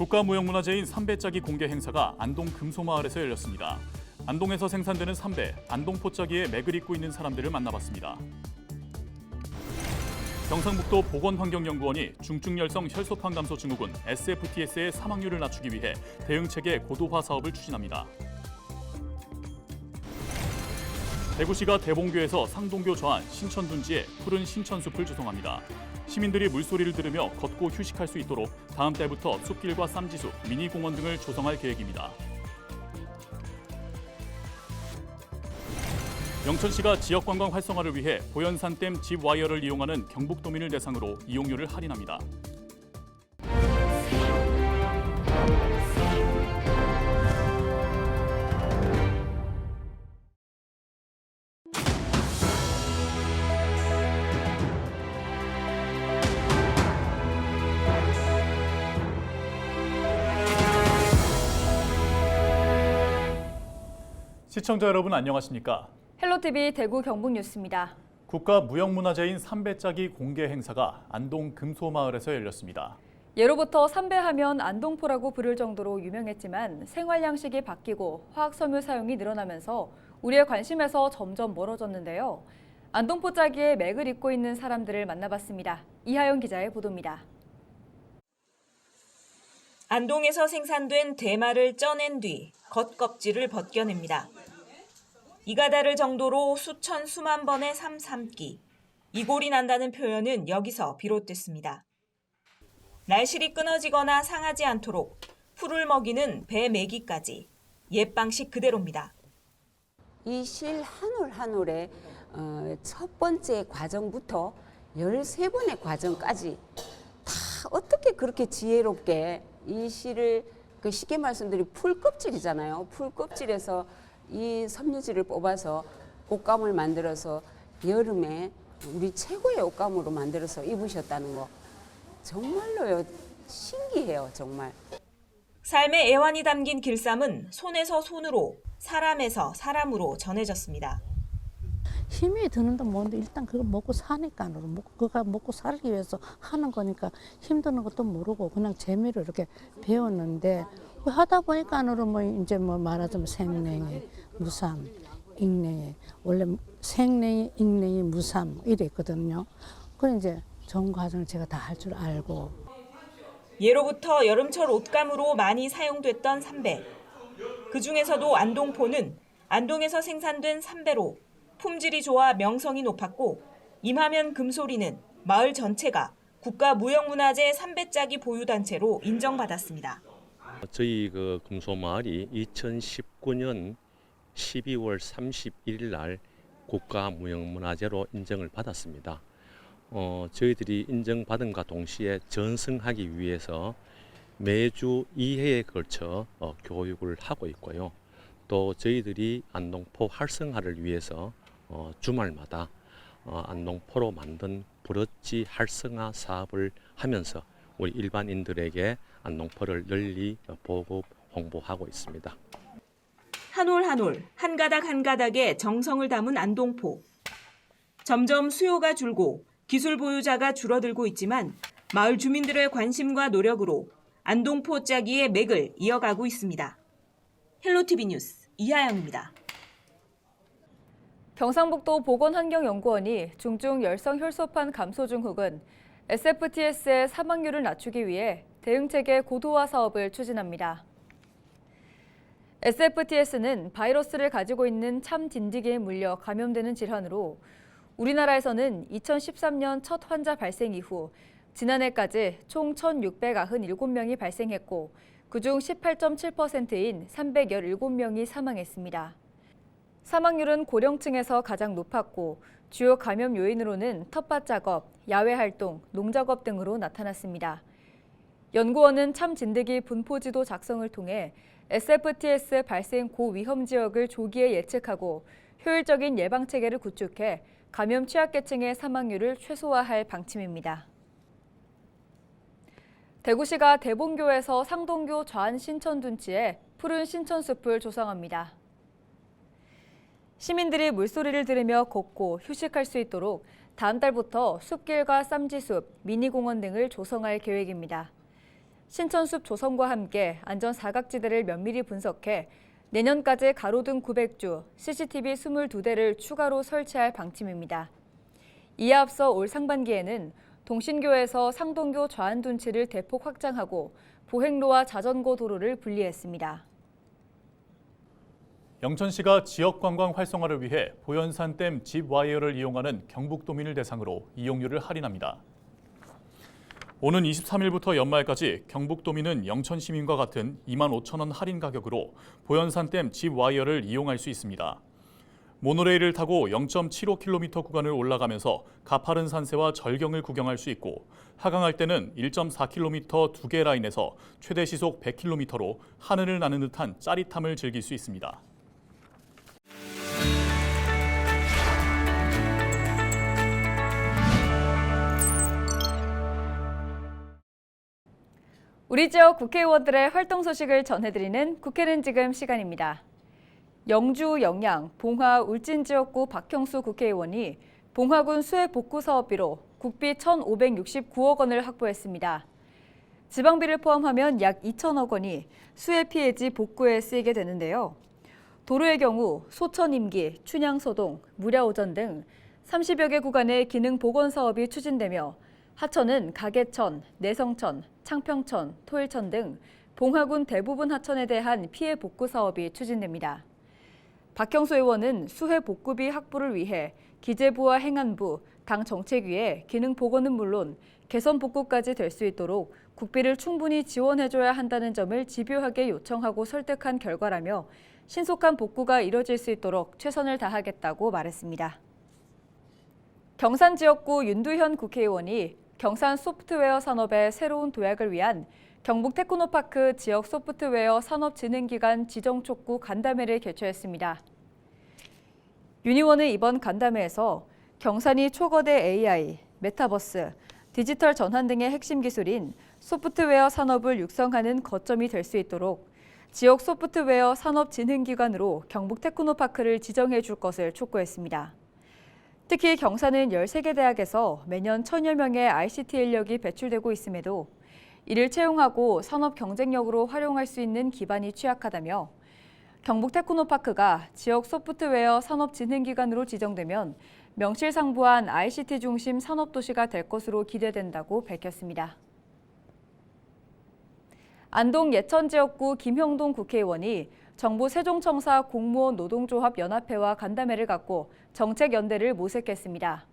국가무형문화재인 삼배짜기 공개 행사가 안동 금소마을에서 열렸습니다. 안동에서 생산되는 삼배, 안동포짜기에 맥을 잇고 있는 사람들을 만나봤습니다. 경상북도 보건환경연구원이 중증열성 혈소판 감소 증후군 SFTS의 사망률을 낮추기 위해 대응체계 고도화 사업을 추진합니다. 대구시가 대봉교에서 상동교 좌안 신천둔지에 푸른 신천숲을 조성합니다. 시민들이 물소리를 들으며 걷고 휴식할 수 있도록 다음 달부터 숲길과 쌈지숲, 미니공원 등을 조성할 계획입니다. 영천시가 지역관광 활성화를 위해 보현산댐 집와이어를 이용하는 경북도민을 대상으로 이용료를 할인합니다. 시청자 여러분 안녕하십니까? 헬로티비 대구 경북뉴스입니다. 국가무형문화재인 삼배짜기 공개 행사가 안동 금소마을에서 열렸습니다. 예로부터 삼배하면 안동포라고 부를 정도로 유명했지만 생활 양식이 바뀌고 화학섬유 사용이 늘어나면서 우리의 관심에서 점점 멀어졌는데요. 안동포짜기에 맥을 잇고 있는 사람들을 만나봤습니다. 이하영 기자의 보도입니다. 안동에서 생산된 대마를 쪄낸 뒤 겉껍질을 벗겨냅니다. 이가 다를 정도로 수천 수만 번의 삶기, 이골이 난다는 표현은 여기서 비롯됐습니다. 날실이 끊어지거나 상하지 않도록 풀을 먹이는 배 메기까지 옛 방식 그대로입니다. 이 실 한 올 한 올의 첫 번째 과정부터 13번의 과정까지 다 어떻게 그렇게 지혜롭게 이 실을 쉽게 말씀드리면 풀껍질이잖아요. 풀껍질에서 이 섬유질을 뽑아서 옷감을 만들어서 여름에 우리 최고의 옷감으로 만들어서 입으셨다는 거 정말로요 신기해요 정말. 삶의 애환이 담긴 길쌈은 손에서 손으로 사람에서 사람으로 전해졌습니다. 힘이 드는데 뭔데 일단 그거 먹고 사니까 그거 먹고 살기 위해서 하는 거니까 힘드는 것도 모르고 그냥 재미로 이렇게 배웠는데 하다 보니까는 뭐 이제 뭐 말하자면 생냉이, 무삼, 익냉이 원래 생냉이, 익냉이, 무삼 이랬거든요. 그 이제 전 과정을 제가 다 할 줄 알고. 예로부터 여름철 옷감으로 많이 사용됐던 삼배. 그 중에서도 안동포는 안동에서 생산된 삼배로 품질이 좋아 명성이 높았고 임하면 금소리는 마을 전체가 국가무형문화재 삼배짜기 보유단체로 인정받았습니다. 저희 금소마을이 2019년 12월 31일 날 국가무형문화재로 인정을 받았습니다. 저희들이 인정받음과 동시에 전승하기 위해서 매주 2회에 걸쳐 교육을 하고 있고요. 또 저희들이 안동포 활성화를 위해서 주말마다 안동포로 만든 브로치 활성화 사업을 하면서 우리 일반인들에게 안동포를 널리 보급 홍보하고 있습니다. 한 올 한 올, 한 가닥 한 가닥에 정성을 담은 안동포. 점점 수요가 줄고 기술 보유자가 줄어들고 있지만 마을 주민들의 관심과 노력으로 안동포 짜기의 맥을 이어가고 있습니다. 헬로티비 뉴스 이하영입니다. 경상북도 보건환경연구원이 중증 열성 혈소판 감소 증후군 SFTS의 사망률을 낮추기 위해 대응체계 고도화 사업을 추진합니다. SFTS는 바이러스를 가지고 있는 참 진드기에 물려 감염되는 질환으로 우리나라에서는 2013년 첫 환자 발생 이후 지난해까지 총 1,697명이 발생했고 그중 18.7%인 317명이 사망했습니다. 사망률은 고령층에서 가장 높았고 주요 감염 요인으로는 텃밭 작업, 야외 활동, 농작업 등으로 나타났습니다. 연구원은 참 진드기 분포지도 작성을 통해 SFTS 발생 고위험 지역을 조기에 예측하고 효율적인 예방 체계를 구축해 감염 취약계층의 사망률을 최소화할 방침입니다. 대구시가 대봉교에서 상동교 좌안 신천둔치에 푸른 신천숲을 조성합니다. 시민들이 물소리를 들으며 걷고 휴식할 수 있도록 다음 달부터 숲길과 쌈지숲, 미니공원 등을 조성할 계획입니다. 신천숲 조성과 함께 안전 사각지대를 면밀히 분석해 내년까지 가로등 900주, CCTV 22대를 추가로 설치할 방침입니다. 이에 앞서 올 상반기에는 동신교에서 상동교 좌안둔치를 대폭 확장하고 보행로와 자전거 도로를 분리했습니다. 영천시가 지역 관광 활성화를 위해 보현산댐 집 와이어를 이용하는 경북도민을 대상으로 이용료를 할인합니다. 오는 23일부터 연말까지 경북도민은 영천시민과 같은 25,000원 할인 가격으로 보현산댐 집 와이어를 이용할 수 있습니다. 모노레일을 타고 0.75km 구간을 올라가면서 가파른 산세와 절경을 구경할 수 있고 하강할 때는 1.4km 2개 라인에서 최대 시속 100km로 하늘을 나는 듯한 짜릿함을 즐길 수 있습니다. 우리 지역 국회의원들의 활동 소식을 전해드리는 국회는 지금 시간입니다. 영주, 영양, 봉화, 울진 지역구 박형수 국회의원이 봉화군 수해 복구 사업비로 국비 1,569억 원을 확보했습니다. 지방비를 포함하면 약 2천억 원이 수해 피해지 복구에 쓰이게 되는데요. 도로의 경우 소천 임기, 춘향소동, 무랴오전 등 30여 개 구간의 기능 복원 사업이 추진되며 하천은 가계천, 내성천, 창평천, 토일천 등 봉화군 대부분 하천에 대한 피해 복구 사업이 추진됩니다. 박형수 의원은 수해 복구비 확보를 위해 기재부와 행안부, 당 정책위에 기능 복원은 물론 개선 복구까지 될 수 있도록 국비를 충분히 지원해줘야 한다는 점을 집요하게 요청하고 설득한 결과라며 신속한 복구가 이뤄질 수 있도록 최선을 다하겠다고 말했습니다. 경산 지역구 윤두현 국회의원이 경산 소프트웨어 산업의 새로운 도약을 위한 경북 테크노파크 지역 소프트웨어 산업진흥기관 지정촉구 간담회를 개최했습니다. 윤 의원은 이번 간담회에서 경산이 초거대 AI, 메타버스, 디지털 전환 등의 핵심 기술인 소프트웨어 산업을 육성하는 거점이 될 수 있도록 지역 소프트웨어 산업진흥기관으로 경북 테크노파크를 지정해 줄 것을 촉구했습니다. 특히 경산은 13개 대학에서 매년 1,000여 명의 ICT 인력이 배출되고 있음에도 이를 채용하고 산업 경쟁력으로 활용할 수 있는 기반이 취약하다며 경북 테크노파크가 지역 소프트웨어 산업진흥기관으로 지정되면 명실상부한 ICT 중심 산업도시가 될 것으로 기대된다고 밝혔습니다. 안동 예천지역구 김형동 국회의원이 정부 세종청사 공무원 노동조합 연합회와 간담회를 갖고 정책연대를 모색했습니다.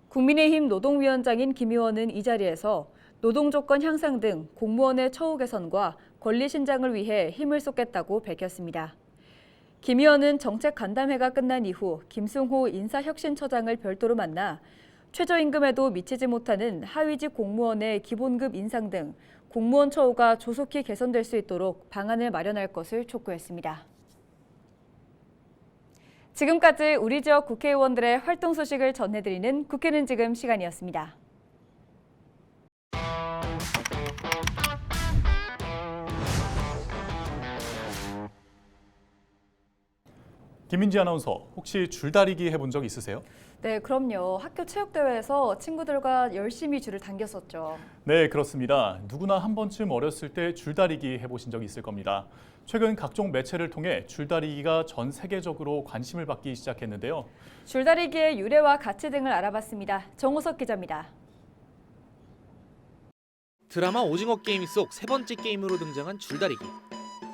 국민의힘 노동위원장인 김 의원은 이 자리에서 노동조건 향상 등 공무원의 처우 개선과 권리 신장을 위해 힘을 쏟겠다고 밝혔습니다. 김 의원은 정책 간담회가 끝난 이후 김승호 인사혁신처장을 별도로 만나 최저임금에도 미치지 못하는 하위직 공무원의 기본급 인상 등 공무원 처우가 조속히 개선될 수 있도록 방안을 마련할 것을 촉구했습니다. 지금까지 우리 지역 국회의원들의 활동 소식을 전해드리는 국회는 지금 시간이었습니다. 김민지 아나운서, 혹시 줄다리기 해본 적 있으세요? 네, 그럼요. 학교 체육대회에서 친구들과 열심히 줄을 당겼었죠. 네, 그렇습니다. 누구나 한 번쯤 어렸을 때 줄다리기 해보신 적 있을 겁니다. 최근 각종 매체를 통해 줄다리기가 전 세계적으로 관심을 받기 시작했는데요. 줄다리기의 유래와 가치 등을 알아봤습니다. 정호석 기자입니다. 드라마 오징어 게임 속 세 번째 게임으로 등장한 줄다리기.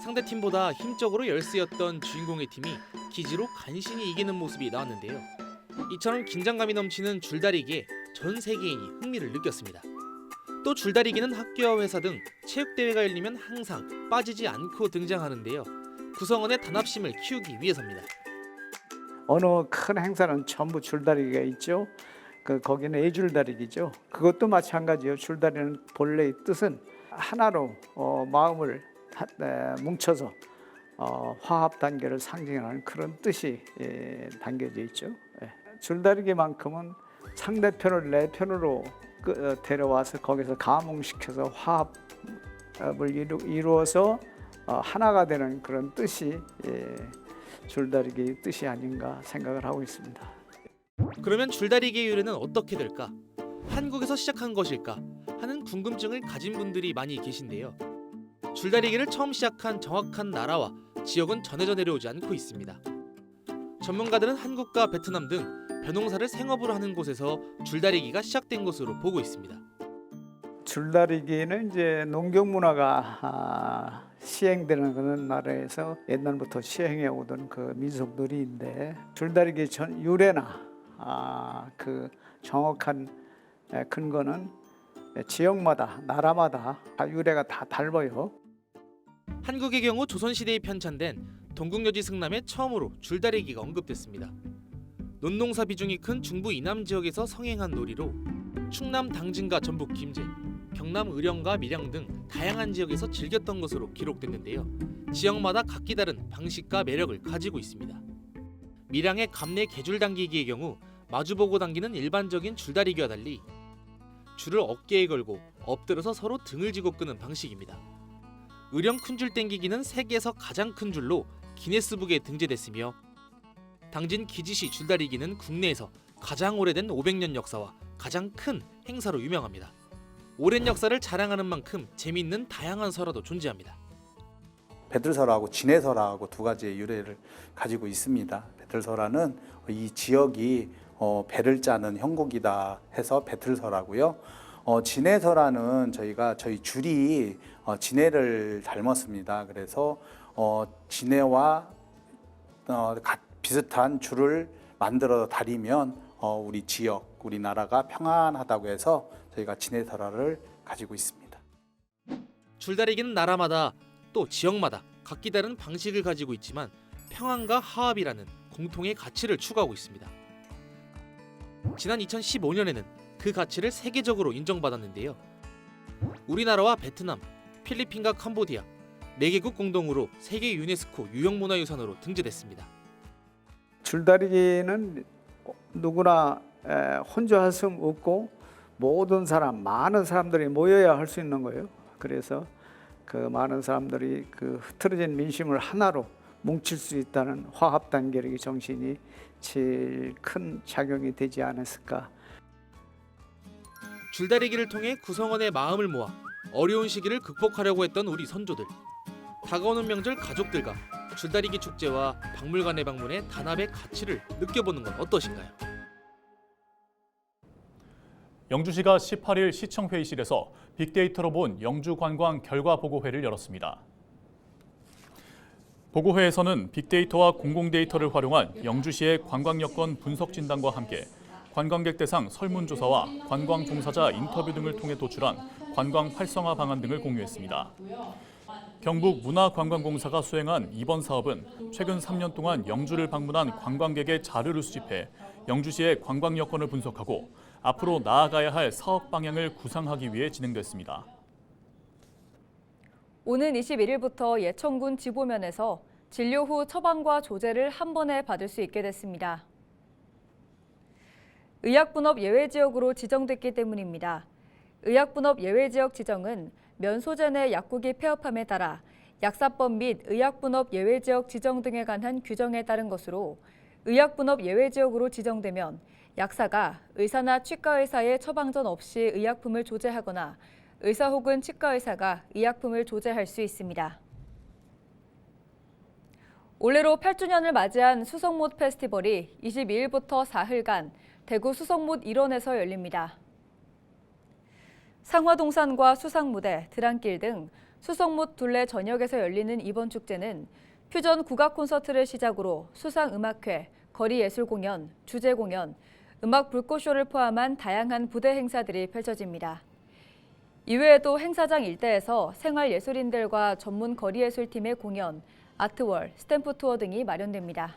상대 팀보다 힘적으로 열세였던 주인공의 팀이 기지로 간신히 이기는 모습이 나왔는데요. 이처럼 긴장감이 넘치는 줄다리기에 전 세계인이 흥미를 느꼈습니다. 또 줄다리기는 학교와 회사 등 체육대회가 열리면 항상 빠지지 않고 등장하는데요. 구성원의 단합심을 키우기 위해서입니다. 어느 큰 행사는 전부 줄다리기가 있죠. 거기는 애줄다리기죠. 그것도 마찬가지예요. 줄다리는 본래의 뜻은 하나로 마음을 뭉쳐서 화합 단계를 상징하는 그런 뜻이 담겨져 있죠. 줄다리기만큼은 상대편을 내 편으로 데려와서 거기서 감흥시켜서 화합을 이루어서 하나가 되는 그런 뜻이 줄다리기 뜻이 아닌가 생각을 하고 있습니다. 그러면 줄다리기의 유래는 어떻게 될까? 한국에서 시작한 것일까? 하는 궁금증을 가진 분들이 많이 계신데요. 줄다리기를 처음 시작한 정확한 나라와 지역은 전해져 내려오지 않고 있습니다. 전문가들은 한국과 베트남 등 벼농사를 생업으로 하는 곳에서 줄다리기가 시작된 것으로 보고 있습니다. 줄다리기는 이제 농경 문화가 시행되는 그런 나라에서 옛날부터 시행해 오던 그 민속 놀이인데 줄다리기 전 유래나 그 정확한 근거는 지역마다 나라마다 유래가 다 달라요. 한국의 경우 조선시대에 편찬된 동국여지 승남에 처음으로 줄다리기가 언급됐습니다. 논농사 비중이 큰 중부 이남 지역에서 성행한 놀이로 충남 당진과 전북 김제, 경남 의령과 밀양 등 다양한 지역에서 즐겼던 것으로 기록됐는데요. 지역마다 각기 다른 방식과 매력을 가지고 있습니다. 밀양의 감내 개줄 당기기의 경우 마주보고 당기는 일반적인 줄다리기와 달리 줄을 어깨에 걸고 엎드려서 서로 등을 쥐고 끄는 방식입니다. 의령 큰 줄 당기기는 세계에서 가장 큰 줄로 기네스북에 등재됐으며 당진 기지시 줄다리기는 국내에서 가장 오래된 500년 역사와 가장 큰 행사로 유명합니다. 오랜 역사를 자랑하는 만큼 재미있는 다양한 설화도 존재합니다. 배들설화하고 진해설화하고 두 가지의 유래를 가지고 있습니다. 배들설화는 이 지역이 배를 짜는 형국이다 해서 배틀설화고요. 진해설화는 저희 줄이 진해를 닮았습니다. 그래서 진해와 비슷한 줄을 만들어 다리면 우리 지역, 우리나라가 평안하다고 해서 저희가 진해설화를 가지고 있습니다. 줄다리기는 나라마다 또 지역마다 각기 다른 방식을 가지고 있지만 평안과 화합이라는 공통의 가치를 추구하고 있습니다. 지난 2015년에는 그 가치를 세계적으로 인정받았는데요. 우리나라와 베트남, 필리핀과 캄보디아 4개국 공동으로 세계 유네스코 유형문화유산으로 등재됐습니다. 줄다리기는 누구나 혼자 할 수 없고 모든 사람, 많은 사람들이 모여야 할 수 있는 거예요. 그래서 그 많은 사람들이 그 흐트러진 민심을 하나로 뭉칠 수 있다는 화합단결의 정신이 제일 큰 작용이 되지 않았을까. 줄다리기를 통해 구성원의 마음을 모아 어려운 시기를 극복하려고 했던 우리 선조들. 다가오는 명절 가족들과 줄다리기 축제와 박물관에 방문해 단합의 가치를 느껴보는 건 어떠신가요? 영주시가 18일 시청회의실에서 빅데이터로 본 영주 관광 결과 보고회를 열었습니다. 보고회에서는 빅데이터와 공공데이터를 활용한 영주시의 관광 여건 분석 진단과 함께 관광객 대상 설문조사와 관광 종사자 인터뷰 등을 통해 도출한 관광 활성화 방안 등을 공유했습니다. 경북문화관광공사가 수행한 이번 사업은 최근 3년 동안 영주를 방문한 관광객의 자료를 수집해 영주시의 관광 여건을 분석하고 앞으로 나아가야 할 사업 방향을 구상하기 위해 진행됐습니다. 오는 21일부터 예천군 지보면에서 진료 후 처방과 조제를 한 번에 받을 수 있게 됐습니다. 의약분업 예외지역으로 지정됐기 때문입니다. 의약분업 예외지역 지정은 면소재 내 약국이 폐업함에 따라 약사법 및 의약분업 예외지역 지정 등에 관한 규정에 따른 것으로 의약분업 예외지역으로 지정되면 약사가 의사나 치과의사의 처방전 없이 의약품을 조제하거나 의사 혹은 치과의사가 의약품을 조제할 수 있습니다. 올해로 8주년을 맞이한 수성못 페스티벌이 22일부터 사흘간 대구 수성못 일원에서 열립니다. 상화동산과 수상무대, 드랑길 등 수성못 둘레 전역에서 열리는 이번 축제는 퓨전 국악 콘서트를 시작으로 수상음악회, 거리예술 공연, 주제 공연, 음악 불꽃쇼를 포함한 다양한 부대 행사들이 펼쳐집니다. 이외에도 행사장 일대에서 생활예술인들과 전문 거리예술팀의 공연, 아트월, 스탬프 투어 등이 마련됩니다.